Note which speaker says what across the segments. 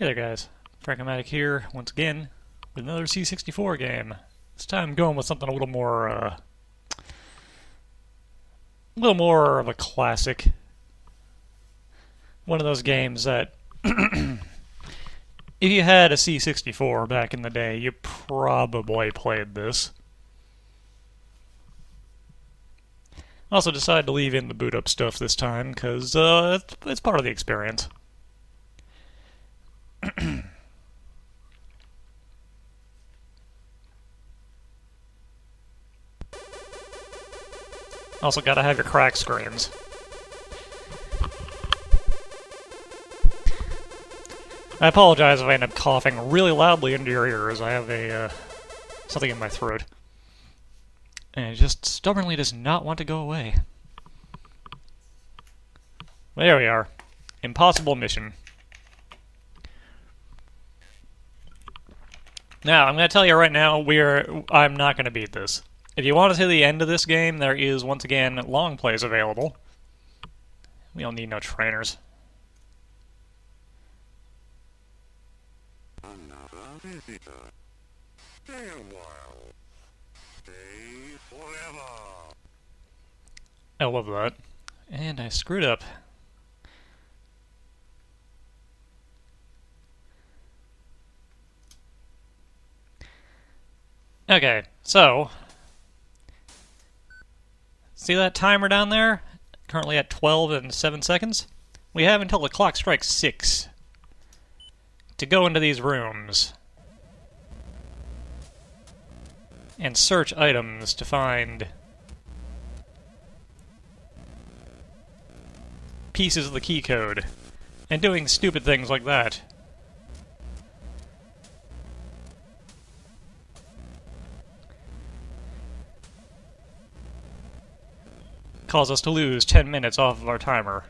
Speaker 1: Hey there guys, Frankomatic here, once again, with another C64 game. This time I'm going with something a little more of a classic. One of those games that, if you had a C64 back in the day, you probably played this. I also decided to leave in the boot up stuff this time, because it's part of the experience. Also gotta have your crack screens. I apologize if I end up coughing really loudly into your ears. I have something in my throat. And it just stubbornly does not want to go away. There we are. Impossible mission. Now, I'm going to tell you right now, I'm not going to beat this. If you want to see the end of this game, there is, once again, long plays available. We don't need no trainers.
Speaker 2: Another visitor. Stay a while. Stay forever.
Speaker 1: I love that. And I screwed up. Okay, so see that timer down there? Currently at 12 and 7 seconds. We have until the clock strikes 6 to go into these rooms and search items to find pieces of the key code and doing stupid things like that. Cause us to lose 10 minutes off of our timer.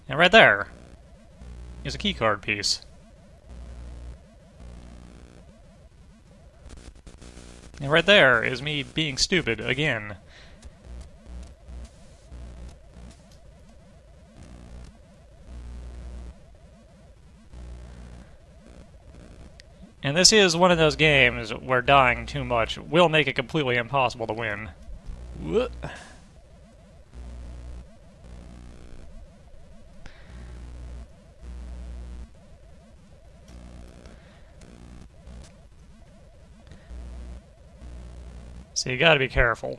Speaker 1: And right there is a keycard piece. And right there is me being stupid again. And this is one of those games where dying too much will make it completely impossible to win. What? So you gotta be careful.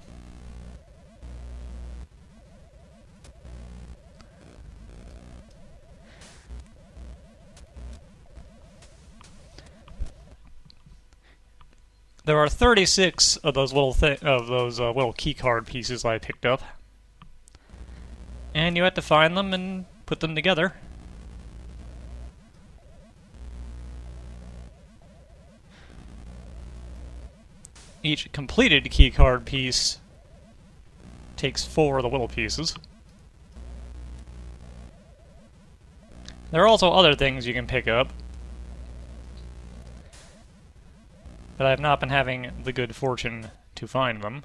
Speaker 1: There are 36 of those little little keycard pieces I picked up, and you have to find them and put them together. Each completed keycard piece takes 4 of the little pieces. There are also other things you can pick up, but I have not been having the good fortune to find them.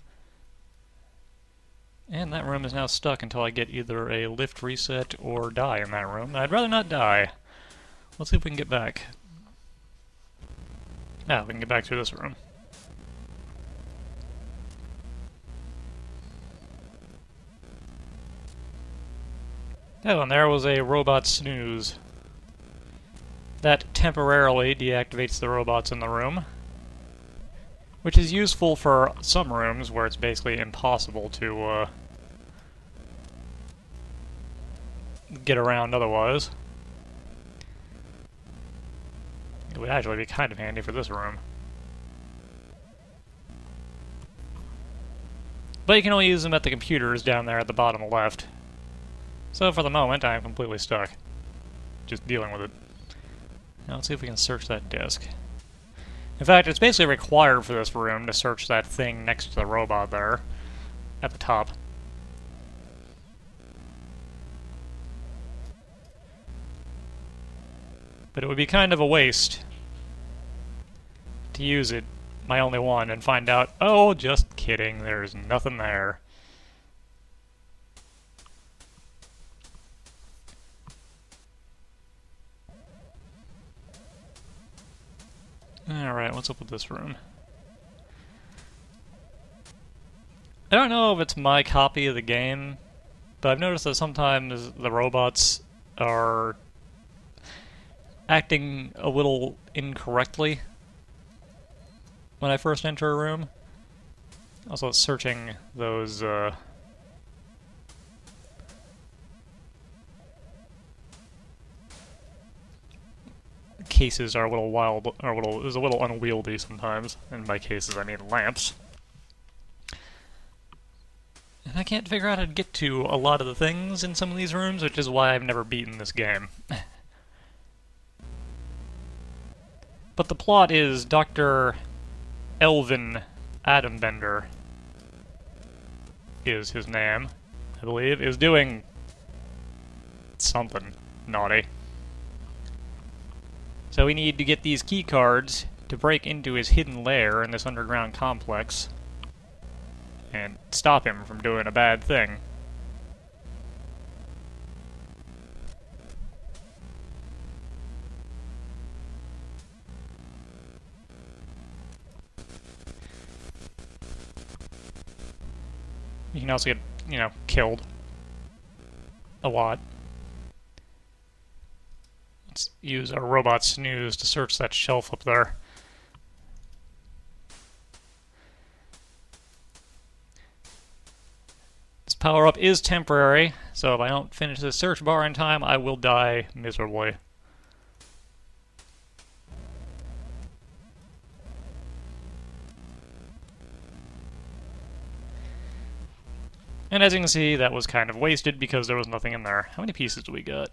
Speaker 1: And that room is now stuck until I get either a lift reset or die in that room. I'd rather not die. Let's see if we can get back. Ah, we can get back through this room. Oh, and there was a robot snooze. That temporarily deactivates the robots in the room, which is useful for some rooms where it's basically impossible to get around otherwise. It would actually be kind of handy for this room. But you can only use them at the computers down there at the bottom left. So for the moment, I am completely stuck. Just dealing with it. Now let's see if we can search that desk. In fact, it's basically required for this room to search that thing next to the robot there, at the top. But it would be kind of a waste to use it, my only one, and find out, oh, just kidding, there's nothing there. Alright, what's up with this room? I don't know if it's my copy of the game, but I've noticed that sometimes the robots are acting a little incorrectly when I first enter a room. Also, searching those, cases are a little wild, or is a little unwieldy sometimes. And by cases, I mean lamps. And I can't figure out how to get to a lot of the things in some of these rooms, which is why I've never beaten this game. But the plot is Dr. Elvin Adambender is his name, I believe, is doing something naughty. So we need to get these key cards to break into his hidden lair in this underground complex and stop him from doing a bad thing. You can also get, you know, killed a lot. Let's use our robot snooze to search that shelf up there. This power-up is temporary, so if I don't finish the search bar in time, I will die miserably. And as you can see, that was kind of wasted because there was nothing in there. How many pieces do we got?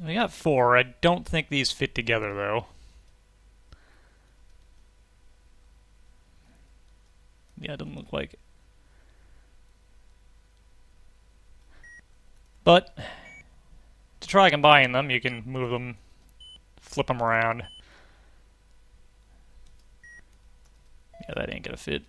Speaker 1: We got 4. I don't think these fit together, though. Yeah, it doesn't look like it. But, to try combining them, you can move them, flip them around. Yeah, that ain't gonna fit.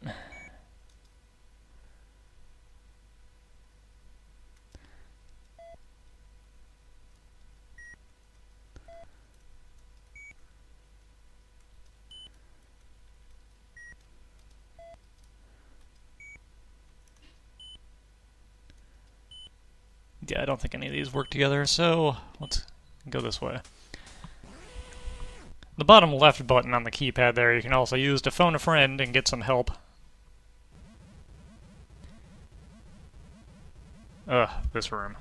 Speaker 1: Yeah, I don't think any of these work together, so let's go this way. The bottom left button on the keypad there you can also use to phone a friend and get some help. Ugh, this room.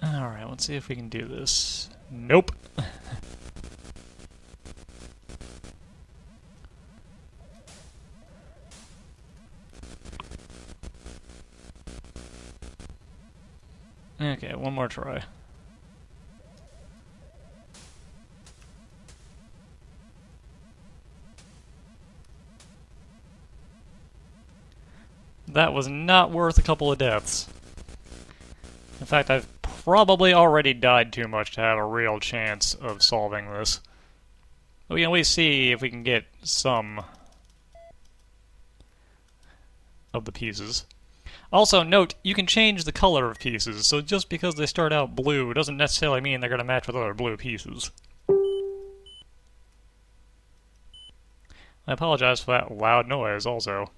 Speaker 1: Alright, let's see if we can do this. Nope. Okay, one more try. That was not worth a couple of deaths. In fact, I've probably already died too much to have a real chance of solving this. But we can at least see if we can get some of the pieces. Also, note, you can change the color of pieces, so just because they start out blue doesn't necessarily mean they're going to match with other blue pieces. I apologize for that loud noise, also.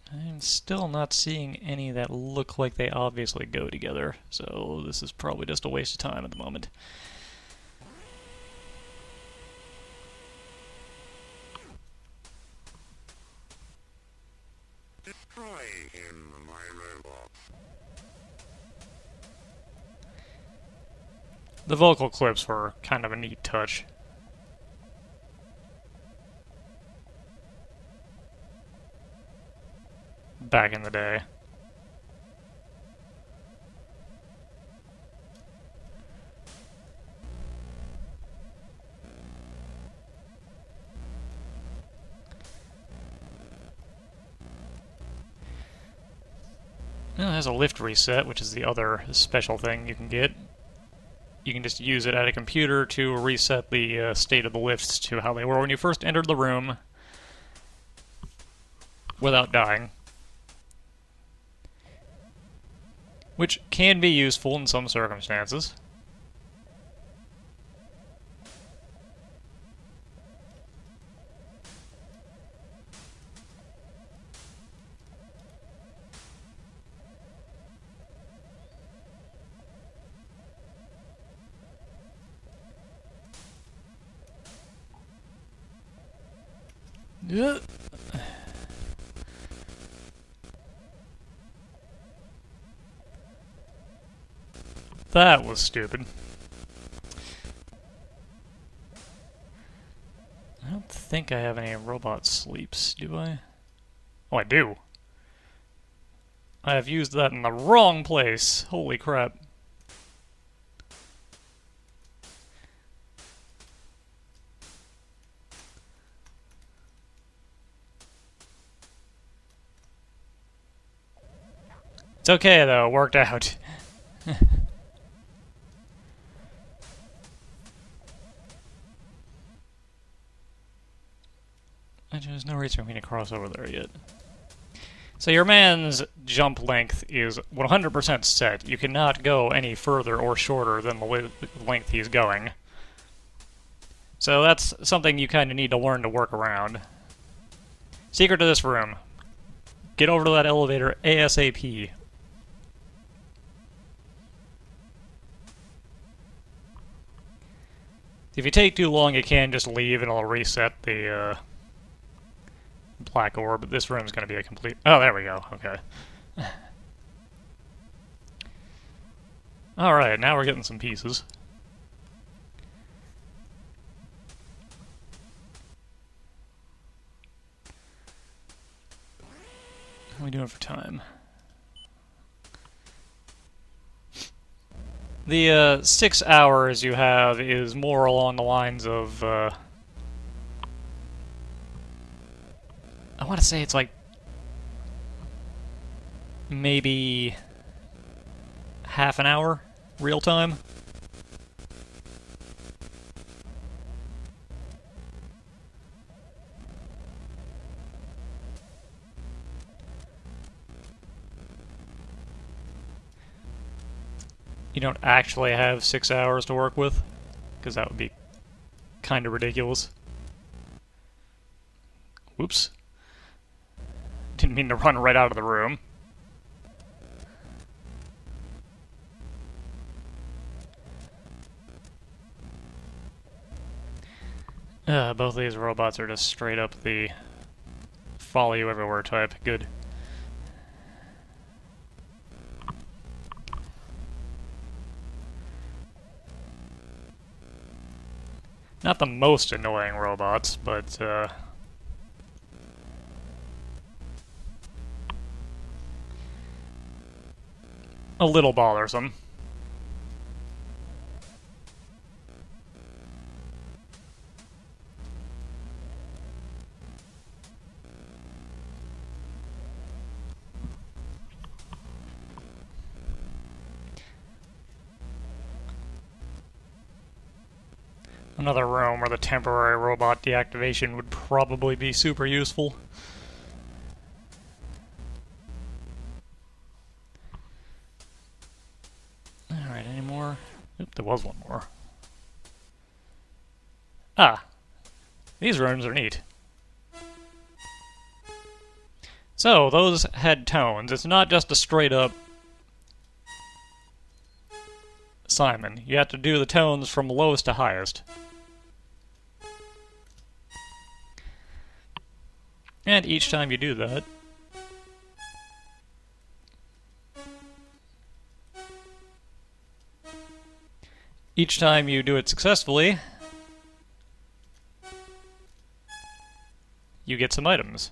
Speaker 1: I'm still not seeing any that look like they obviously go together, so this is probably just a waste of time at the moment.
Speaker 2: Destroy him, my robot.
Speaker 1: The vocal clips were kind of a neat touch. Back in the day. Oh, there's a lift reset, which is the other special thing you can get. You can just use it at a computer to reset the state of the lifts to how they were when you first entered the room without dying. Which can be useful in some circumstances. Yeah. That was stupid. I don't think I have any robot sleeps, do I? Oh, I do. I have used that in the wrong place. Holy crap. It's okay, though. It worked out. There's no reason for me to cross over there yet. So your man's jump length is 100% set. You cannot go any further or shorter than the length he's going. So that's something you kind of need to learn to work around. Secret to this room. Get over to that elevator ASAP. If you take too long, you can just leave and it'll reset the black orb, but this room's going to be a complete... Oh, there we go. Okay. Alright, now we're getting some pieces. How are we doing for time? The 6 hours you have is more along the lines of... I want to say it's like... maybe... half an hour real time. You don't actually have 6 hours to work with, because that would be kind of ridiculous. Whoops. Didn't mean to run right out of the room. Both of these robots are just straight up the follow you everywhere type. Good. Not the most annoying robots, but, a little bothersome. Another room where the temporary robot deactivation would probably be super useful. Alright, any more? Oop, there was one more. Ah! These rooms are neat. So, those had tones. It's not just a straight up Simon. You have to do the tones from lowest to highest. And each time you do that, each time you do it successfully, you get some items.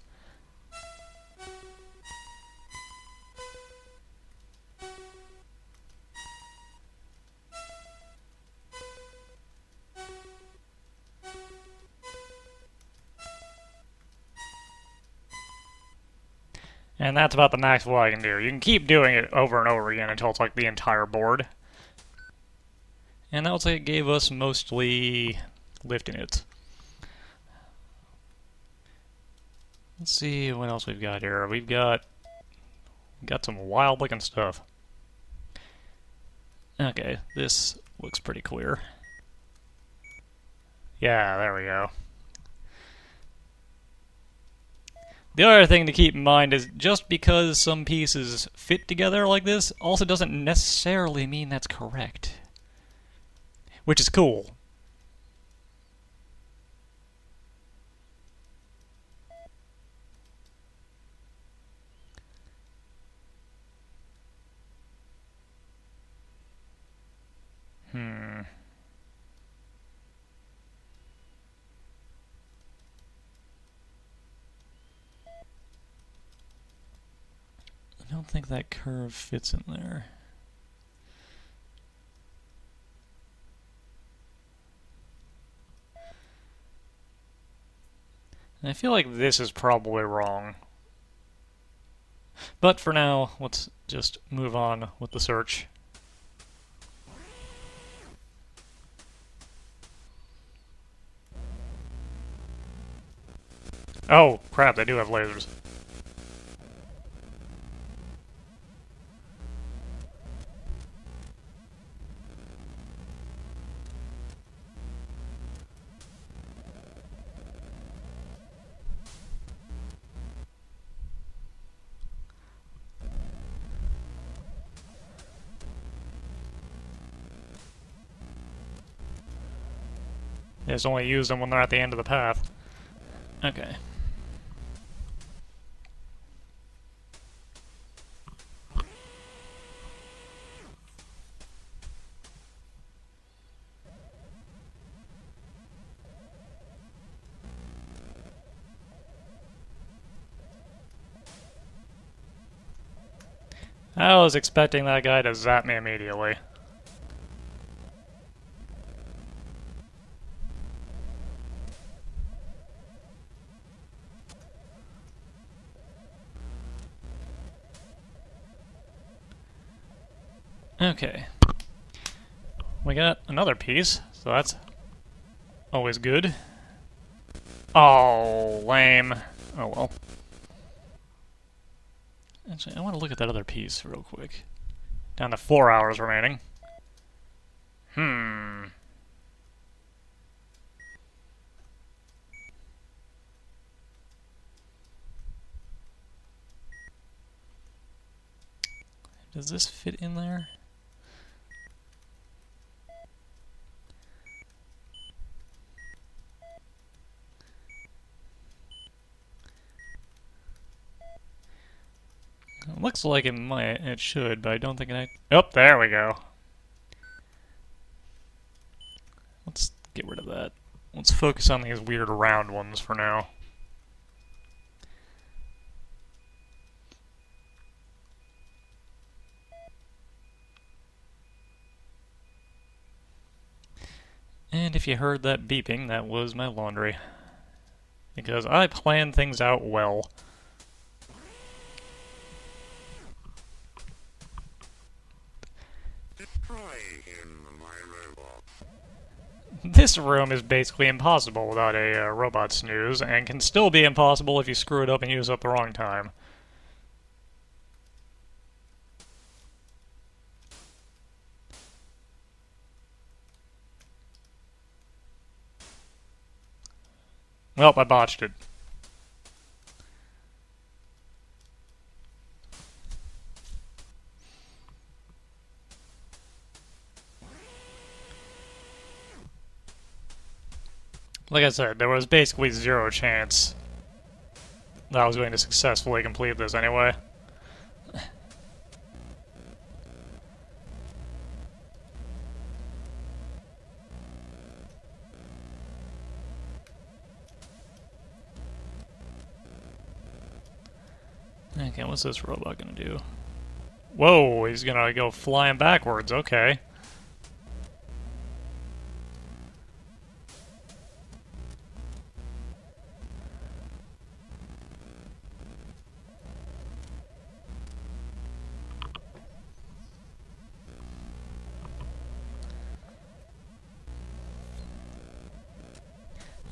Speaker 1: And that's about the max of what I can do. You can keep doing it over and over again until it's like the entire board. And that looks like it gave us mostly lifting it. Let's see what else we've got here. We've got some wild looking stuff. Okay, this looks pretty clear. Yeah, there we go. The other thing to keep in mind is just because some pieces fit together like this also doesn't necessarily mean that's correct. Which is cool. I don't think that curve fits in there. And I feel like this is probably wrong. But for now, let's just move on with the search. Oh, crap, they do have lasers. They just only use them when they're at the end of the path. Okay. I was expecting that guy to zap me immediately. Okay. We got another piece, so that's always good. Oh, lame. Oh well. Actually, I want to look at that other piece real quick. Down to 4 hours remaining. Does this fit in there? It looks like it should, but I don't think it... Oh, there we go. Let's get rid of that. Let's focus on these weird round ones for now. And if you heard that beeping, that was my laundry. Because I plan things out well. This room is basically impossible without a robot snooze, and can still be impossible if you screw it up and use it up the wrong time. Well, I botched it. Like I said, there was basically zero chance that I was going to successfully complete this anyway. Okay, what's this robot gonna do? Whoa, he's gonna go flying backwards, okay.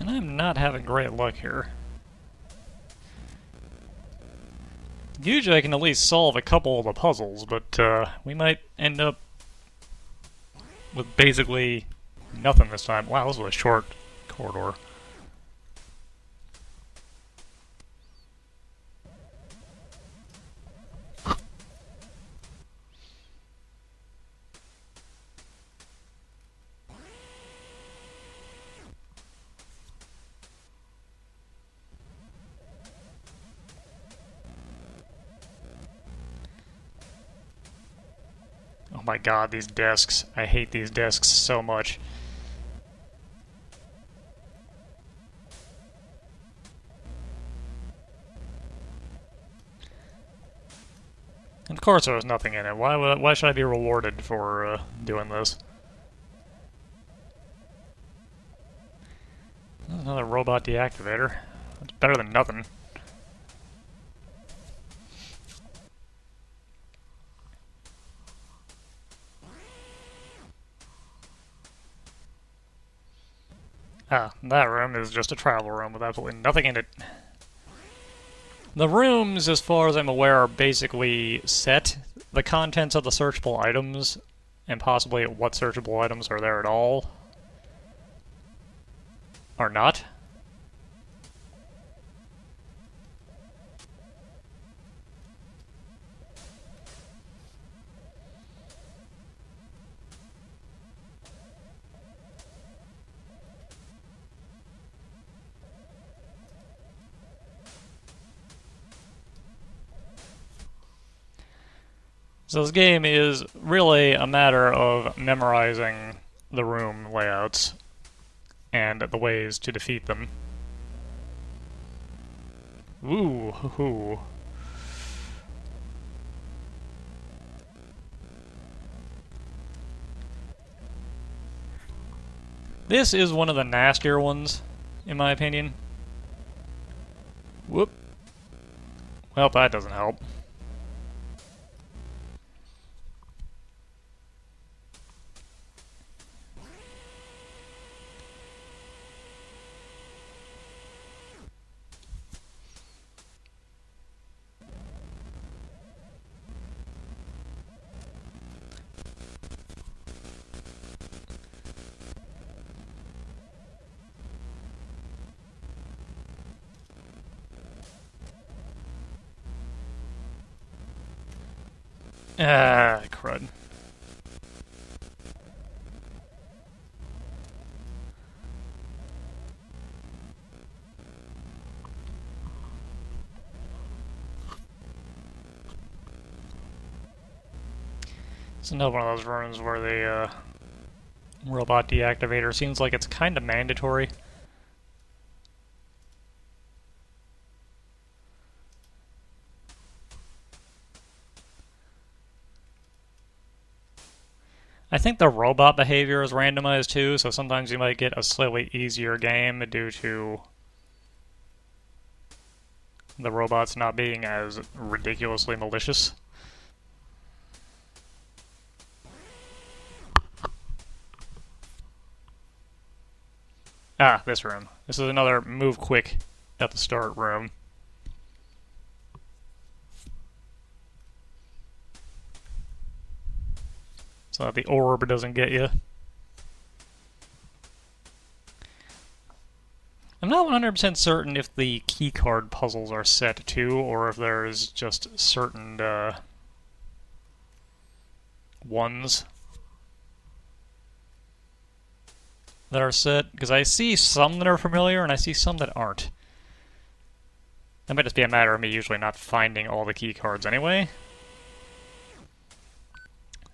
Speaker 1: And I'm not having great luck here. Usually I can at least solve a couple of the puzzles, but we might end up with basically nothing this time. Wow, this was a short corridor. Oh my god, these desks. I hate these desks so much. And of course there was nothing in it. Why should I be rewarded for doing this? Another robot deactivator. That's better than nothing. Ah, that room is just a travel room with absolutely nothing in it. The rooms, as far as I'm aware, are basically set. The contents of the searchable items, and possibly what searchable items are there at all, are not. So this game is really a matter of memorizing the room layouts and the ways to defeat them. Ooh, hoo hoo. This is one of the nastier ones, in my opinion. Whoop. Well, that doesn't help. Ah, crud. It's another one of those rooms where the robot deactivator seems like it's kind of mandatory. I think the robot behavior is randomized too, so sometimes you might get a slightly easier game due to the robots not being as ridiculously malicious. Ah, this room. This is another move quick at the start room. So that the orb doesn't get you. I'm not 100% certain if the keycard puzzles are set too, or if there's just certain ones that are set, because I see some that are familiar and I see some that aren't. That might just be a matter of me usually not finding all the keycards anyway.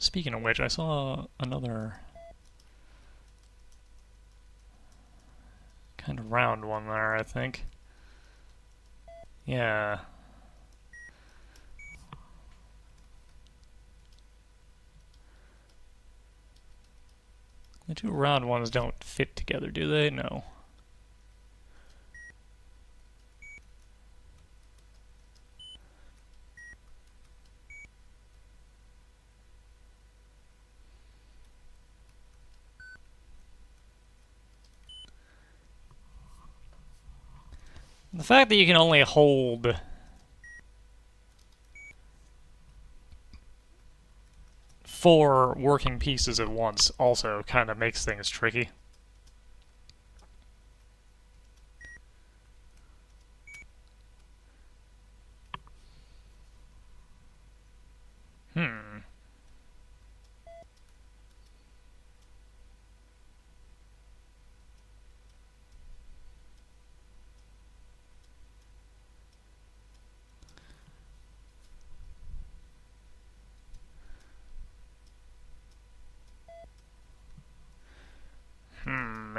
Speaker 1: Speaking of which, I saw another kind of round one there, I think. Yeah. The two round ones don't fit together, do they? No. The fact that you can only hold four working pieces at once also kind of makes things tricky.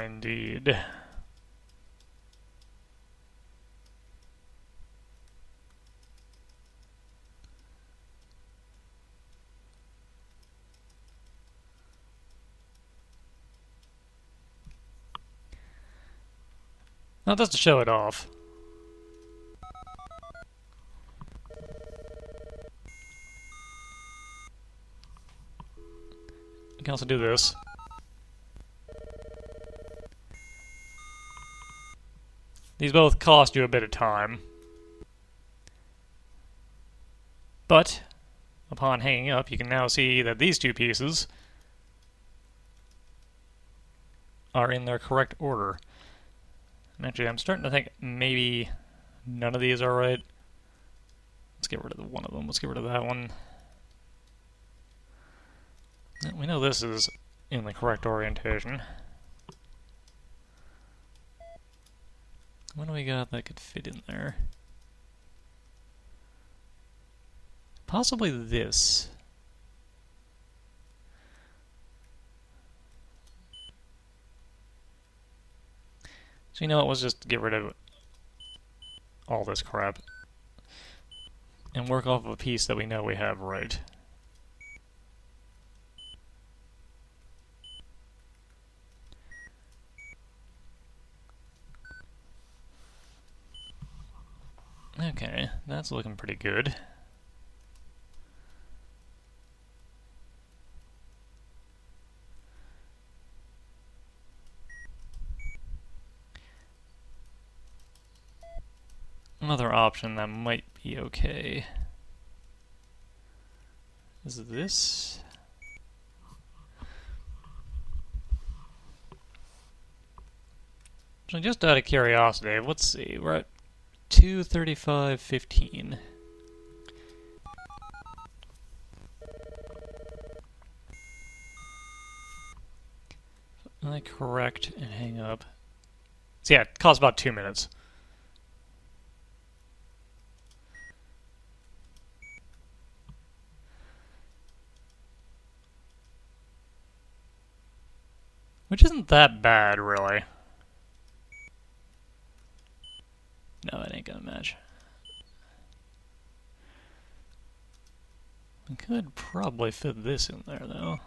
Speaker 1: Indeed. Not just to show it off. You can also do this. These both cost you a bit of time. But, upon hanging up, you can now see that these two pieces are in their correct order. And actually, I'm starting to think maybe none of these are right. Let's get rid of one of them. Let's get rid of that one. We know this is in the correct orientation. What do we got that could fit in there? Possibly this. So you know what, let's just get rid of all this crap and work off of a piece that we know we have right. Okay, that's looking pretty good. Another option that might be okay is this. So just out of curiosity, let's see, we're at 235.15. Am I correct and hang up? So yeah, it costs about 2 minutes. Which isn't that bad, really. No, it ain't gonna match. I could probably fit this in there, though.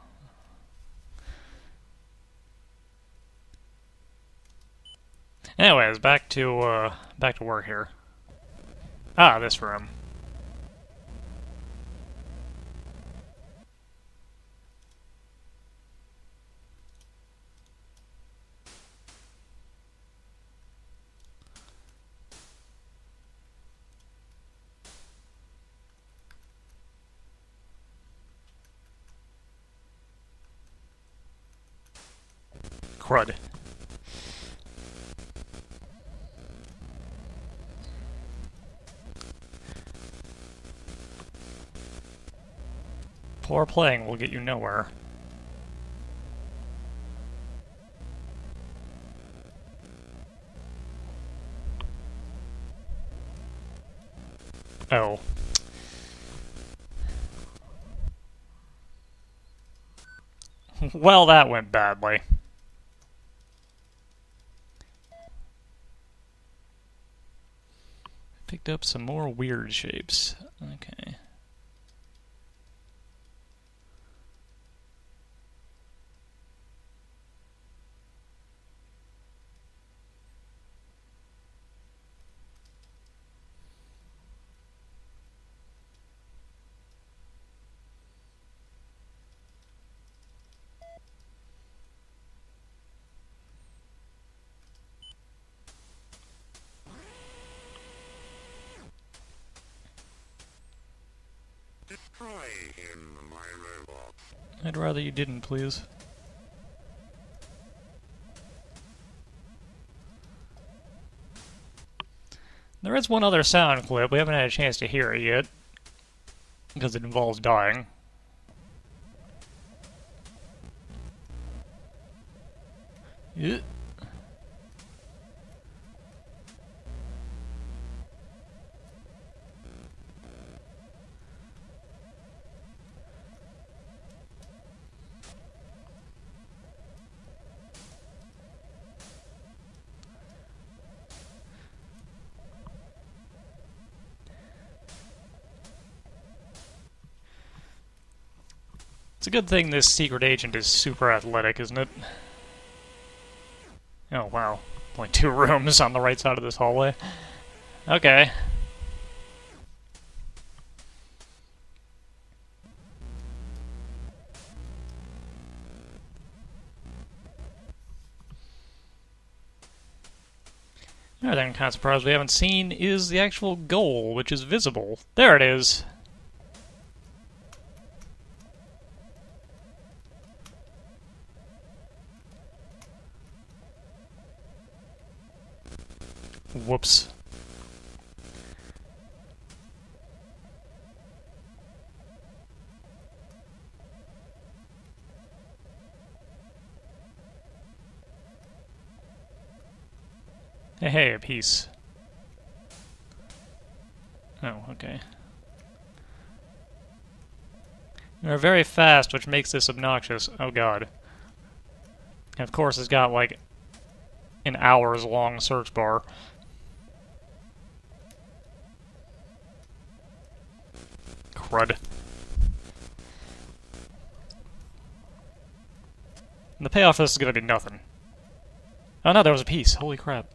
Speaker 1: Anyways, back to work here. Ah, this room. Crud. Poor playing will get you nowhere. Oh. Well, that went badly. Picked up some more weird shapes. Okay.
Speaker 2: in my robot.
Speaker 1: I'd rather you didn't, please. There is one other sound clip. We haven't had a chance to hear it yet, because it involves dying. Yeah. It's a good thing this secret agent is super athletic, isn't it? Oh, wow. Only 2 rooms on the right side of this hallway. Okay. Another thing I'm kind of surprised we haven't seen is the actual goal, which is visible. There it is! Whoops. Hey, a piece. Oh, okay. You're very fast, which makes this obnoxious. Oh god. And of course it's got, like, an hours-long search bar. Crud. And the payoff for this is gonna be nothing. Oh no, there was a piece. Holy crap.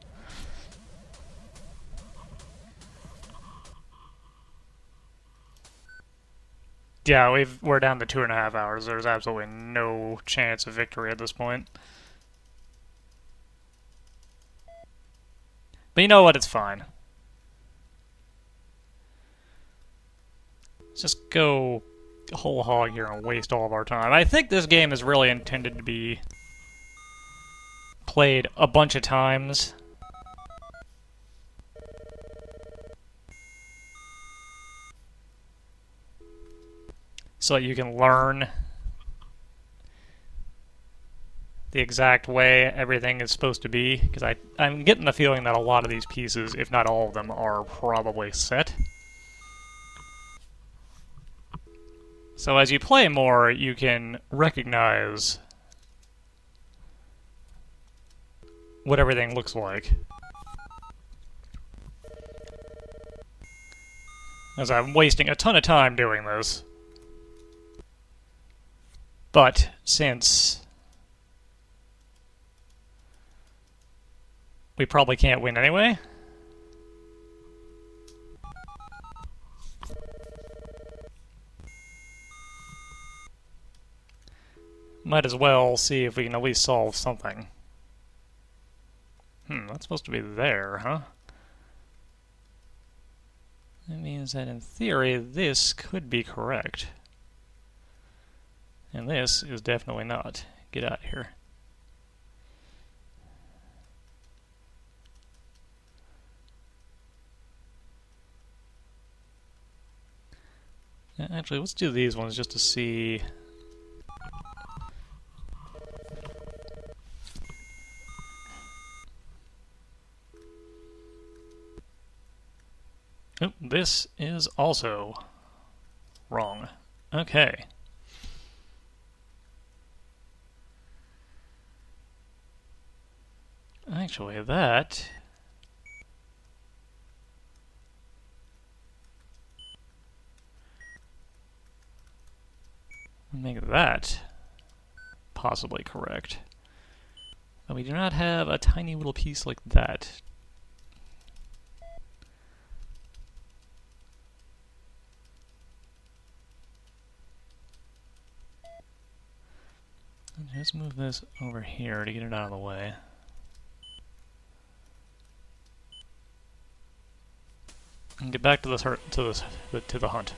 Speaker 1: Yeah, we're down to 2.5 hours. There's absolutely no chance of victory at this point. But you know what? It's fine. Let's just go whole hog here and waste all of our time. I think this game is really intended to be played a bunch of times. So that you can learn the exact way everything is supposed to be. Because I'm getting the feeling that a lot of these pieces, if not all of them, are probably set. So as you play more, you can recognize what everything looks like. As I'm wasting a ton of time doing this. But since we probably can't win anyway, might as well see if we can at least solve something. That's supposed to be there, huh? That means that in theory, this could be correct. And this is definitely not. Get out of here. Actually, let's do these ones just to see. Oh, this is also wrong. Okay. Actually, that would make that possibly correct. But we do not have a tiny little piece like that. Let's move this over here to get it out of the way. And get back to the hunt.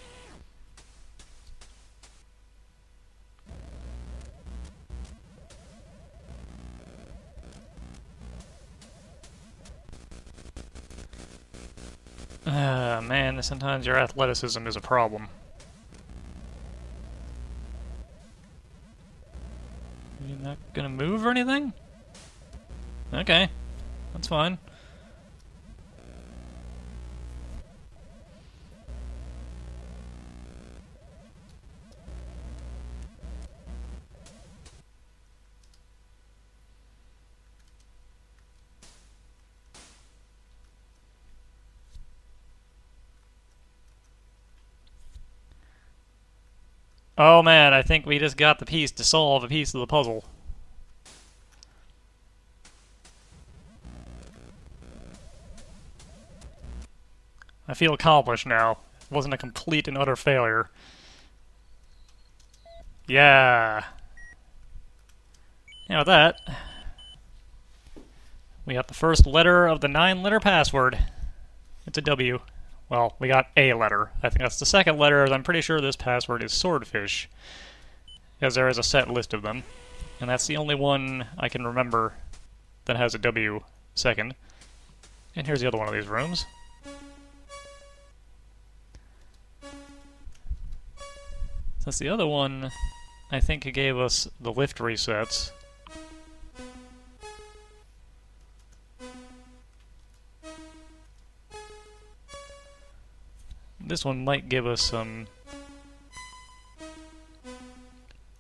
Speaker 1: Man, sometimes your athleticism is a problem. You're not gonna move or anything? Okay, that's fine. Oh man, I think we just got the piece to solve a piece of the puzzle. I feel accomplished now. It wasn't a complete and utter failure. Yeah. Yeah, with that, we got the first letter of the 9-letter password. It's a W. Well, we got a letter. I think that's the second letter, as I'm pretty sure this password is swordfish, because there is a set list of them. And that's the only one I can remember that has a W second. And here's the other one of these rooms. That's the other one, I think it gave us the lift resets. This one might give us some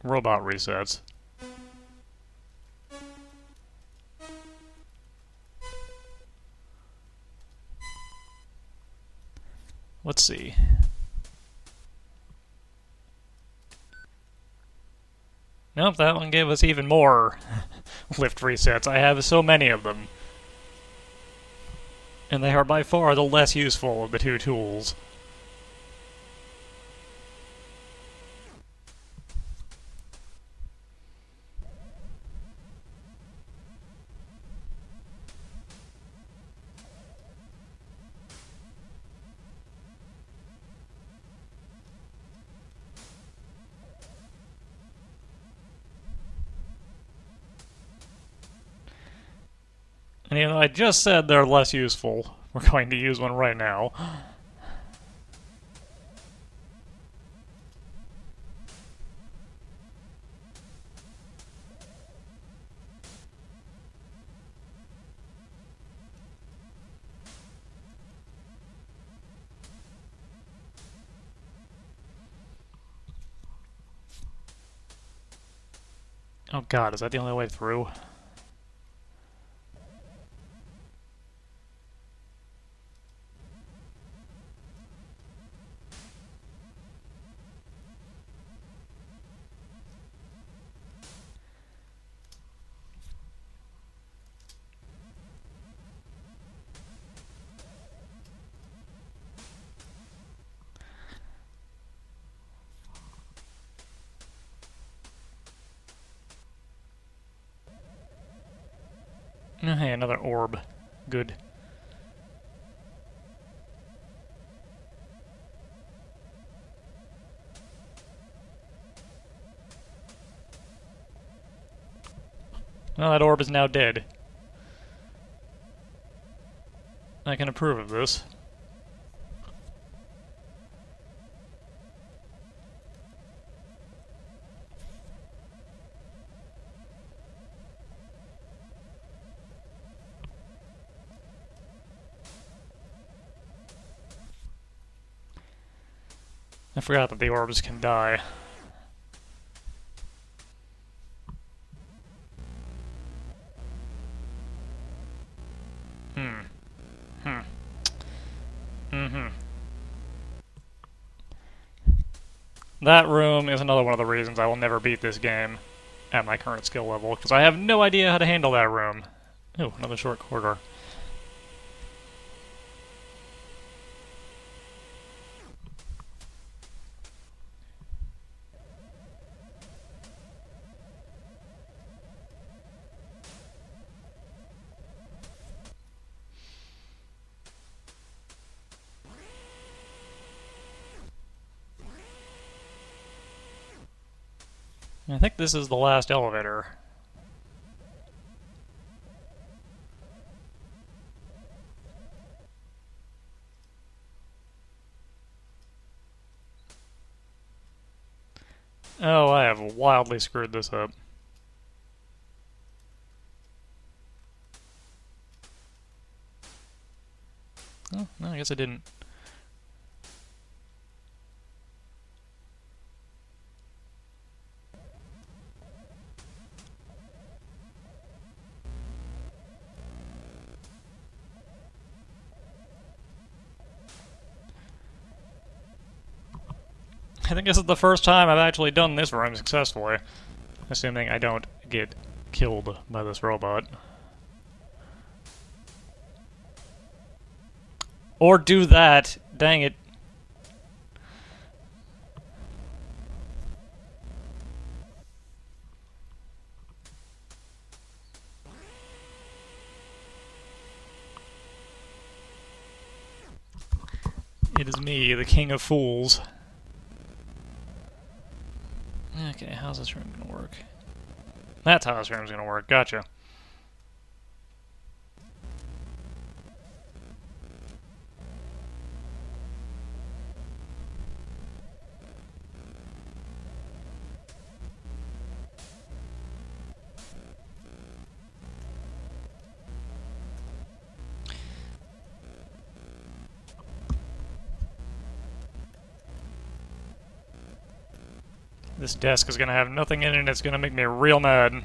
Speaker 1: robot resets. Let's see. Nope, that one gave us even more lift resets. I have so many of them. And they are by far the less useful of the two tools. And you know, I just said they're less useful. We're going to use one right now. Oh god, is that the only way through? Oh, hey, another orb. Good. Well, that orb is now dead. I can approve of this. I forgot that the orbs can die. That room is another one of the reasons I will never beat this game at my current skill level, because I have no idea how to handle that room. Ooh, another short corridor. I think this is the last elevator. Oh, I have wildly screwed this up. Oh, no, I guess I didn't. I think this is the first time I've actually done this room successfully. Assuming I don't get killed by this robot. Or do that. Dang it. It is me, the king of fools. Okay, how's this room gonna work? That's how this room's gonna work, gotcha. This desk is gonna have nothing in it and it's gonna make me real mad.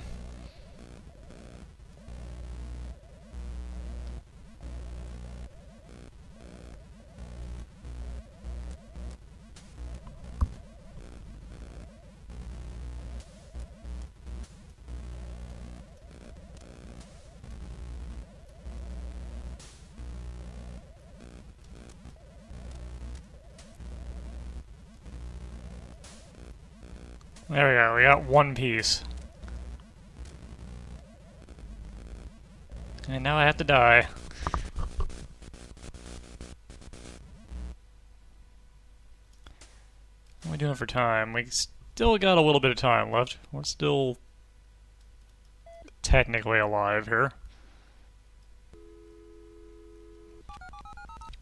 Speaker 1: There we go, we got one piece. And now I have to die. What are we doing for time? We still got a little bit of time left. We're still technically alive here.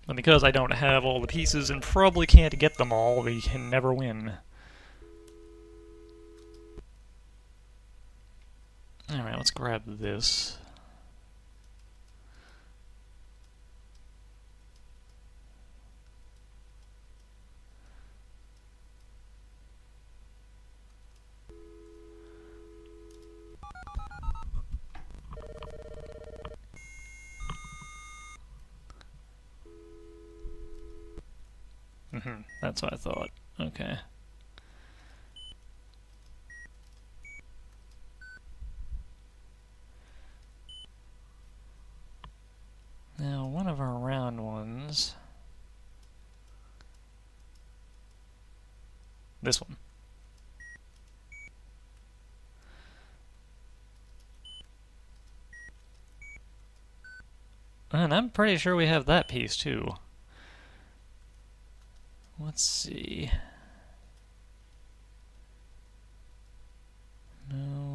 Speaker 1: But because I don't have all the pieces and probably can't get them all, we can never win. Alright, let's grab this. That's what I thought. Okay. Now, one of our round ones... This one. And I'm pretty sure we have that piece, too. Let's see. No.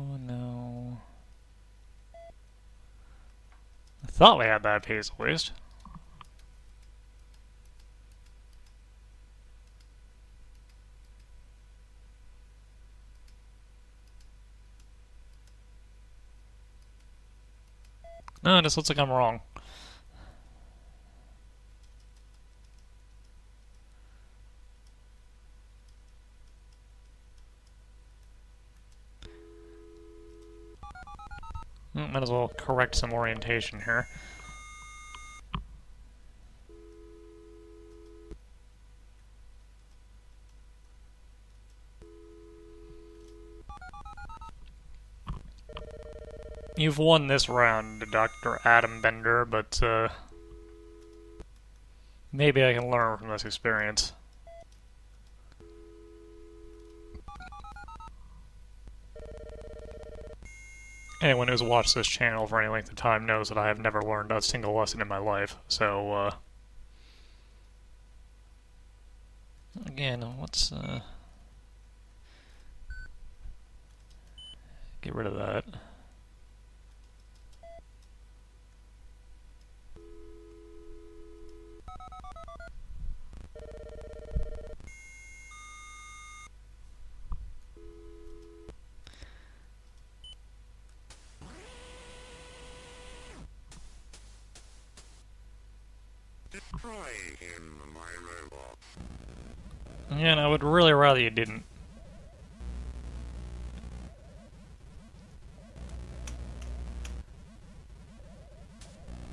Speaker 1: I thought we had that piece, at least. No, it just looks like I'm wrong. Might as well correct some orientation here. You've won this round, Dr. Adam Bender, but maybe I can learn from this experience. Anyone who's watched this channel for any length of time knows that I have never learned a single lesson in my life, so, again, let's, get rid of that.
Speaker 2: Destroy him, my robot.
Speaker 1: And I would really rather you didn't.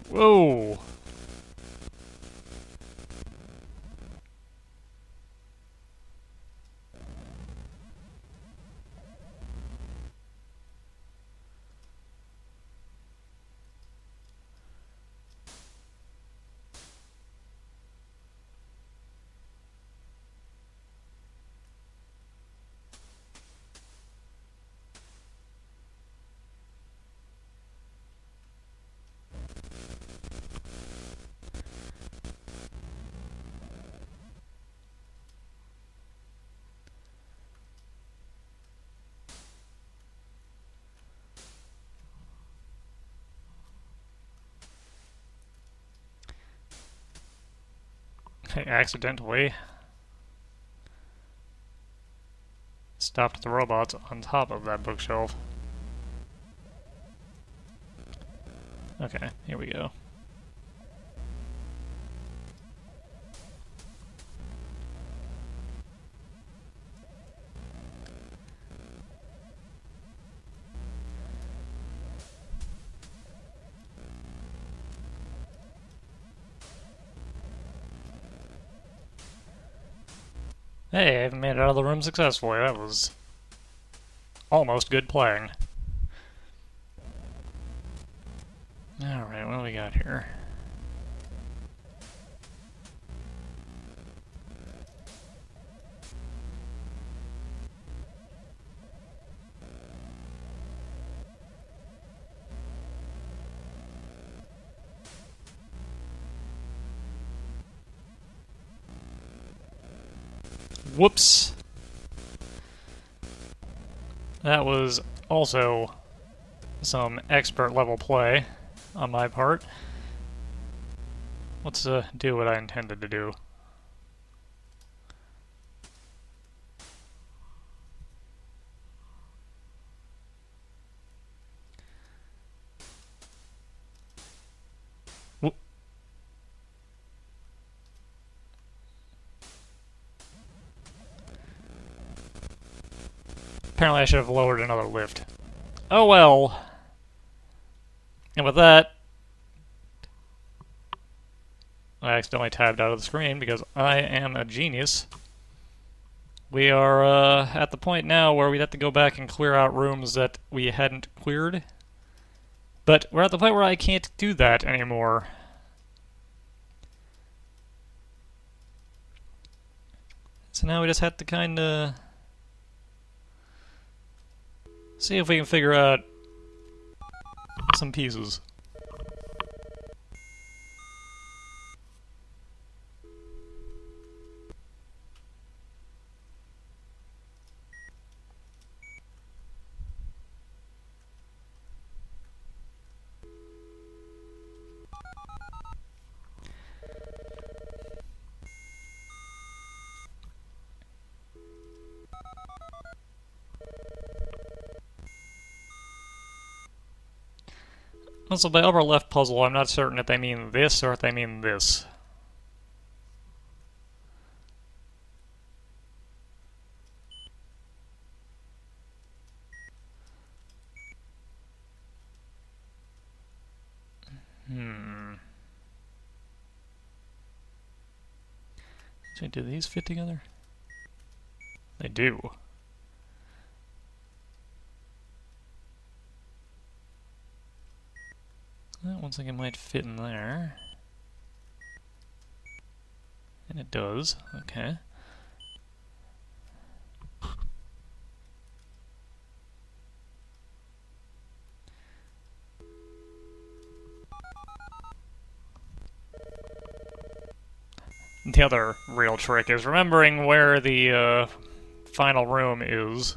Speaker 1: Whoa! I accidentally stopped the robots on top of that bookshelf. Okay, here we go. Hey, I've made it out of the room successfully. That was almost good playing. Alright, what do we got here? Whoops! That was also some expert level play on my part. Let's do what I intended to do. Whoop. Apparently I should have lowered another lift. Oh well. And with that, I accidentally tabbed out of the screen because I am a genius. We are at the point now where we'd have to go back and clear out rooms that we hadn't cleared. But we're at the point where I can't do that anymore. So now we just have to kinda see if we can figure out some pieces. Also, by upper left puzzle, I'm not certain if they mean this or if they mean this. So do these fit together? They do. That looks like it might fit in there. And it does. Okay. The other real trick is remembering where the final room is.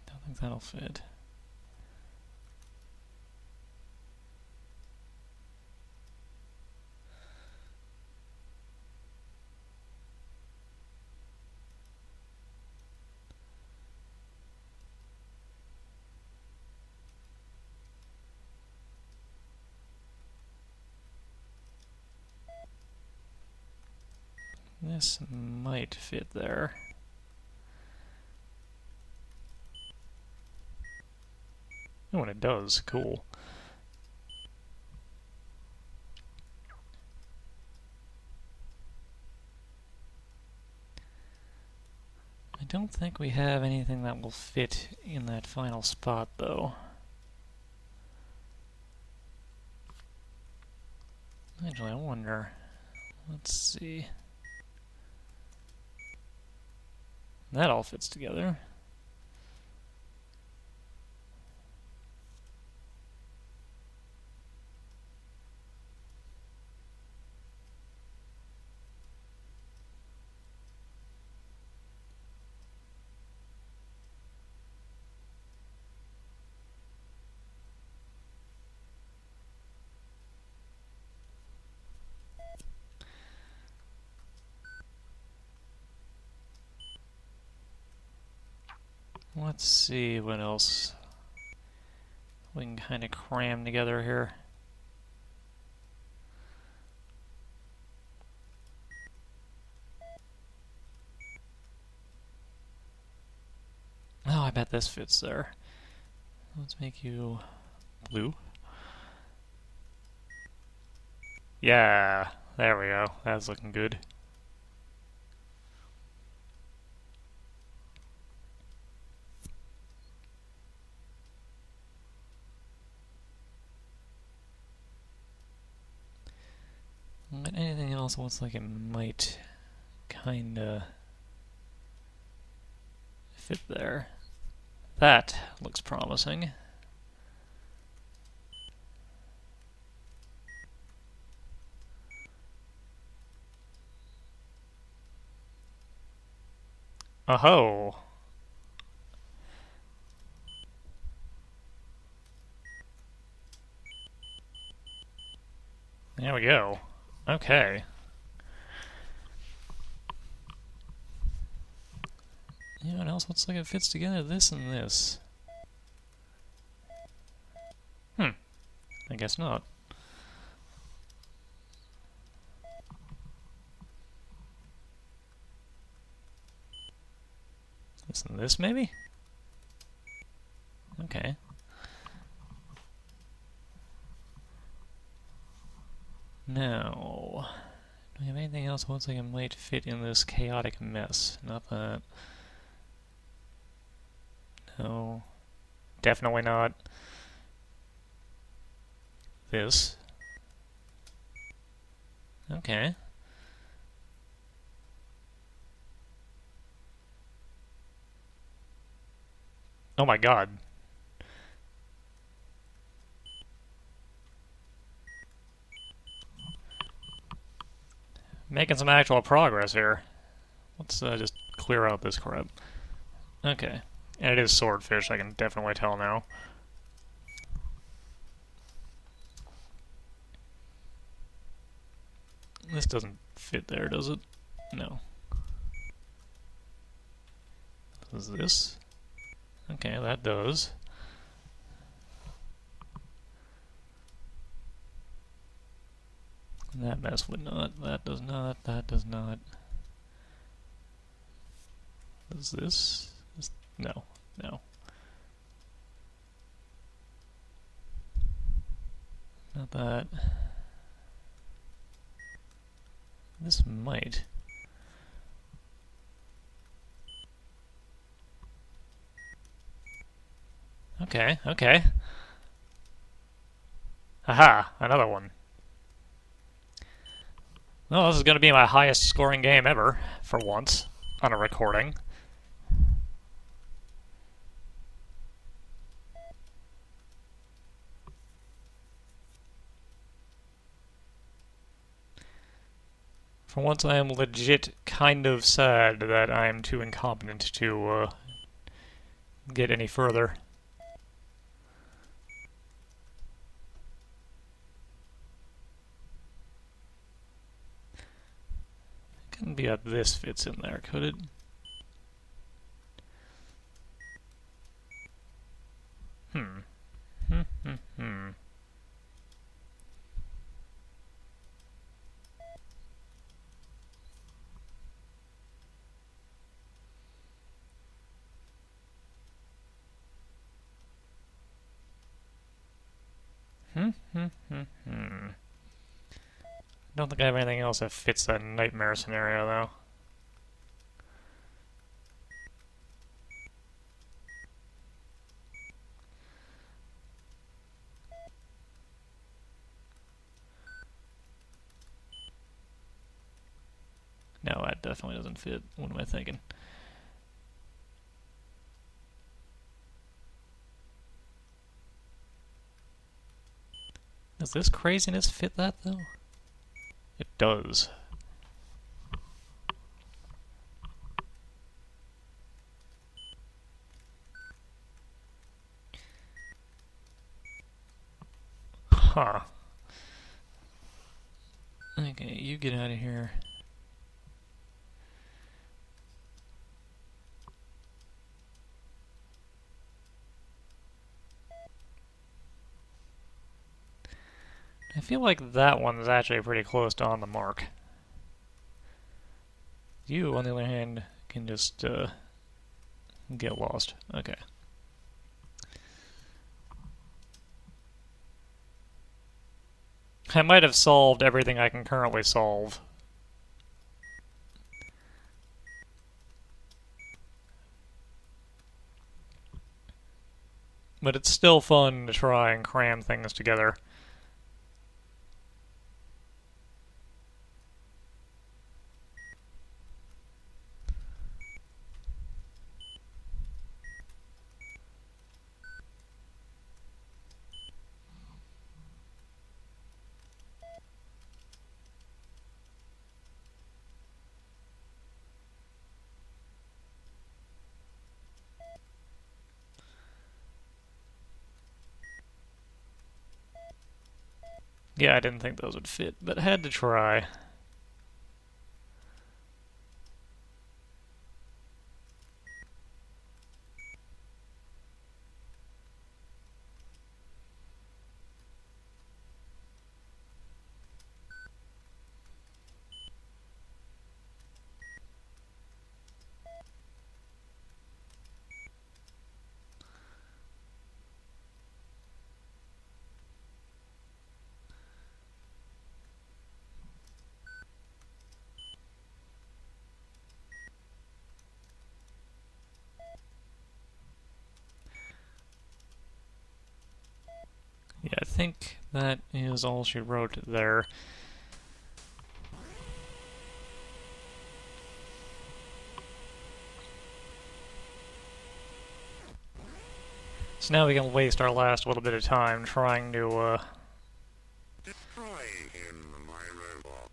Speaker 1: Don't think that'll fit. This might fit there. Oh, and it does. Cool. I don't think we have anything that will fit in that final spot, though. Actually, I wonder. Let's see. That all fits together. Let's see what else we can kind of cram together here. Oh, I bet this fits there. Let's make you blue. Yeah, there we go. That's looking good. But anything else looks like it might kinda fit there. That looks promising. Oh-ho! There we go. Okay. You know what else looks like it fits together? This and this. I guess not. This and this, maybe? Okay. Now, do we have anything else that looks like it might fit in this chaotic mess? Not that. No. Definitely not. This. Okay. Oh my god. Making some actual progress here. Let's just clear out this crap. Okay. And it is swordfish, I can definitely tell now. This doesn't fit there, does it? No. Does this? Okay, that does. That mess would not. That does not. That does not. Does this? No. No. Not that. This might. Okay, okay. Haha, another one. Well, this is going to be my highest scoring game ever, for once, on a recording. For once, I am legit kind of sad that I am too incompetent to get any further. Couldn't be that this fits in there, could it? Don't think I have anything else that fits that nightmare scenario, though. No, that definitely doesn't fit. What am I thinking? Does this craziness fit that, though? It does. Huh. Okay, you get out of here. I feel like that one's actually pretty close to on the mark. You, on the other hand, can just get lost. Okay. I might have solved everything I can currently solve. But it's still fun to try and cram things together. Yeah, I didn't think those would fit, but had to try. Yeah, I think that is all she wrote there. So now we can waste our last little bit of time trying to,
Speaker 2: Destroy him, my robot.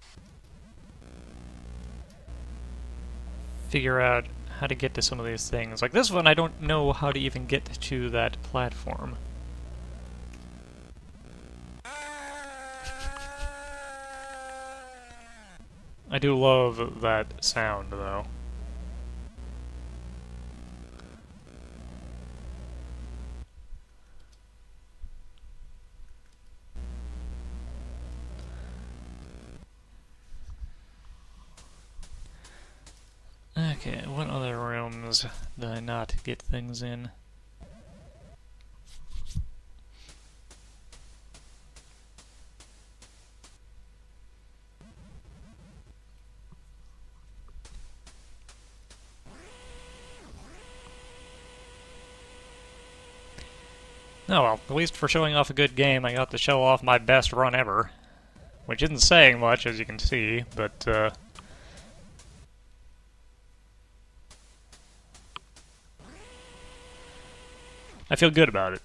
Speaker 1: figure out how to get to some of these things. Like this one, I don't know how to even get to that platform. I do love that sound, though. Okay, what other rooms did I not get things in? Oh well, at least for showing off a good game, I got to show off my best run ever. Which isn't saying much, as you can see, but, I feel good about it.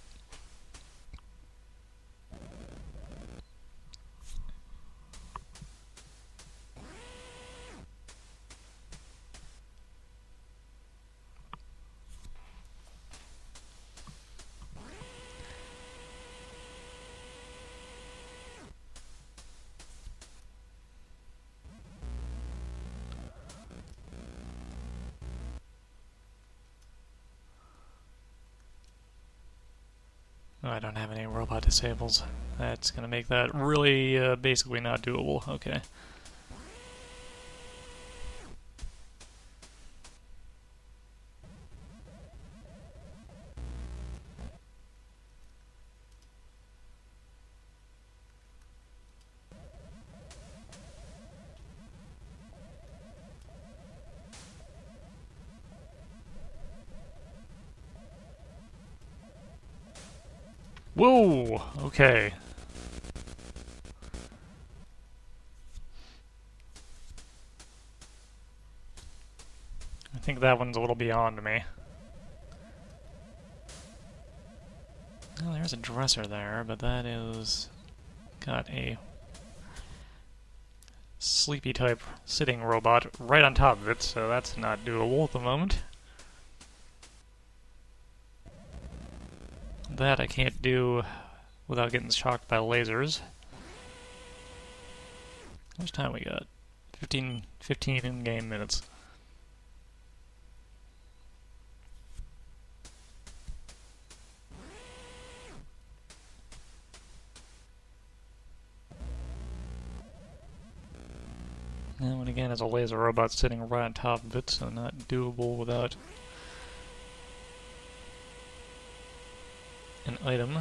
Speaker 1: Oh, I don't have any robot disables. That's gonna make that really, basically not doable. Okay. Whoa! Okay. I think that one's a little beyond me. Oh, there's a dresser there, but that is... got a sleepy type sitting robot right on top of it, so that's not doable at the moment. That I can't do without getting shocked by lasers. How much time we got? 15 in-game minutes. And again, as a laser robot sitting right on top of it, so not doable without an item.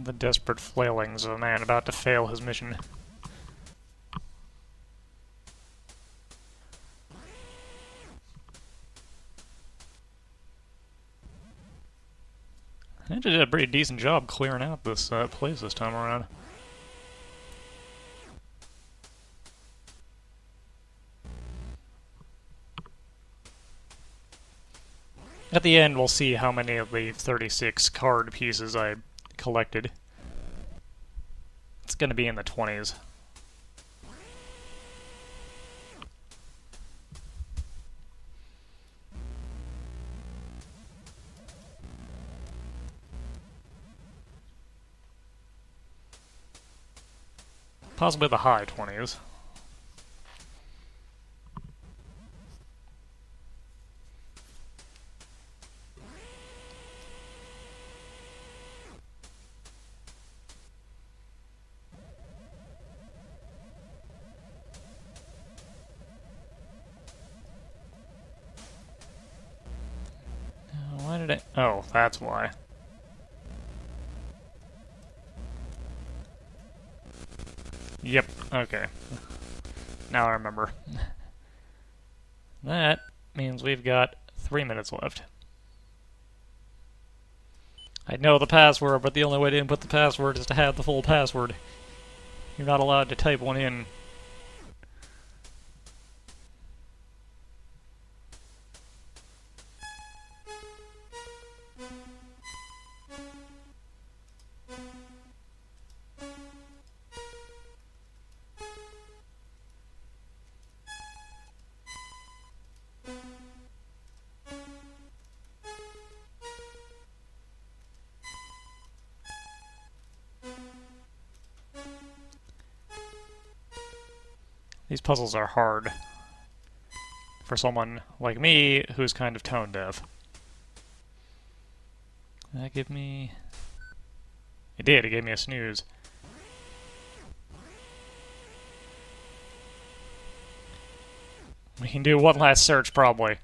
Speaker 1: The desperate flailings of a man about to fail his mission. I actually did a pretty decent job clearing out this place this time around. At the end, we'll see how many of the 36 card pieces I collected. It's going to be in the 20s. Possibly the high 20s. Why did I... Oh, that's why. Yep, okay. Now I remember. That means we've got 3 minutes left. I know the password, but the only way to input the password is to have the full password. You're not allowed to type one in. These puzzles are hard for someone like me who's kind of tone deaf. Did that give me... It did, it gave me a snooze. We can do one last search, probably.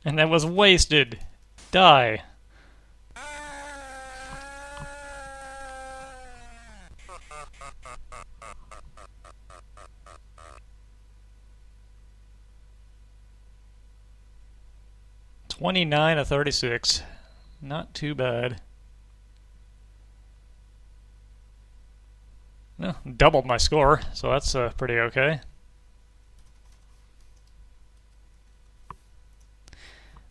Speaker 1: And that was wasted. Die. $29 of 36. Not too bad. No, doubled my score, so that's pretty okay.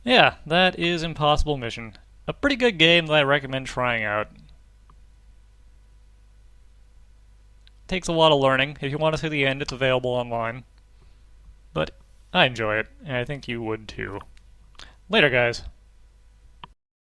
Speaker 1: Yeah, that is Impossible Mission. A pretty good game that I recommend trying out. Takes a lot of learning. If you want to see the end, it's available online. But I enjoy it, and I think you would too. Later, guys.